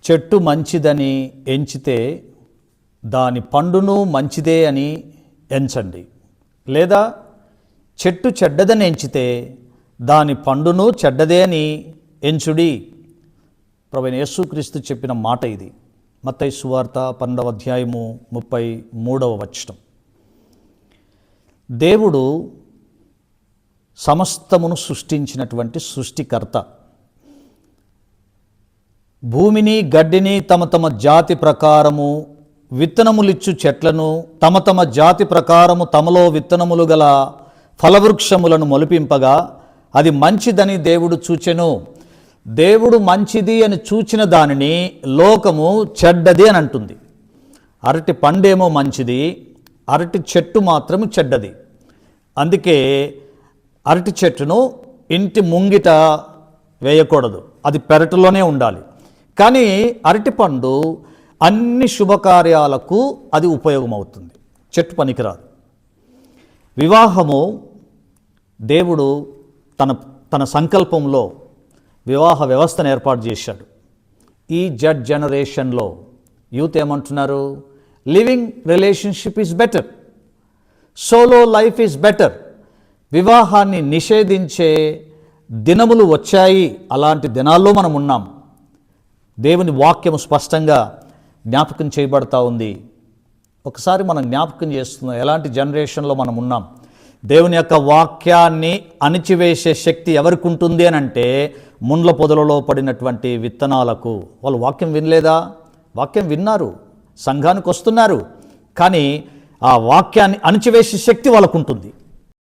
చెట్టు మంచిదని ఎంచితే దాని పండును మంచిదే అని ఎంచండి, లేదా చెట్టు చెడ్డదని ఎంచితే దాని పండును చెడ్డదే అని ఎంచుడి. ప్రభువైన యేసుక్రీస్తు చెప్పిన మాట ఇది. మత్తయి సువార్త 12వ అధ్యాయము 33వ వచనం. దేవుడు సమస్తమును సృష్టించినటువంటి సృష్టికర్త. భూమిని గడ్డిని తమ తమ జాతి ప్రకారము విత్తనములిచ్చు చెట్లను తమ తమ జాతి ప్రకారము తమలో విత్తనములు గల ఫలవృక్షములను మొలిపింపగా అది మంచిదని దేవుడు చూచెను. దేవుడు మంచిది అని చూచిన దానిని లోకము చెడ్డది అని అంటుంది. అరటి పండేమో మంచిది, అరటి చెట్టు మాత్రం చెడ్డది. అందుకే అరటి చెట్టును ఇంటి ముంగిట వేయకూడదు, అది పెరటిలోనే ఉండాలి. కానీ అరటి పండు అన్ని శుభకార్యాలకు అది ఉపయోగమవుతుంది, చెట్టు పనికిరాదు. వివాహము దేవుడు తన సంకల్పంలో వివాహ వ్యవస్థను ఏర్పాటు చేశాడు. ఈ జడ్ జనరేషన్లో యూత్ ఏమంటున్నారు? Living relationship is better, solo life is better. వివాహాన్ని నిషేధించే దినములు వచ్చాయి. అలాంటి దినాల్లో మనం ఉన్నాం. దేవుని వాక్యము స్పష్టంగా జ్ఞాపకం చేయబడతా ఉంది. ఒకసారి మనం జ్ఞాపకం చేస్తున్నాం ఎలాంటి జనరేషన్లో మనం ఉన్నాం. దేవుని యొక్క వాక్యాన్ని అణిచివేసే శక్తి ఎవరికి ఉంటుంది అని అంటే, ముండ్ల పొదలలో పడినటువంటి విత్తనాలకు. వాళ్ళు వాక్యం వినలేదా? వాక్యం విన్నారు, సంఘానికి వస్తున్నారు, కానీ ఆ వాక్యాన్ని అణిచివేసే శక్తి వాళ్ళకు ఉంటుంది.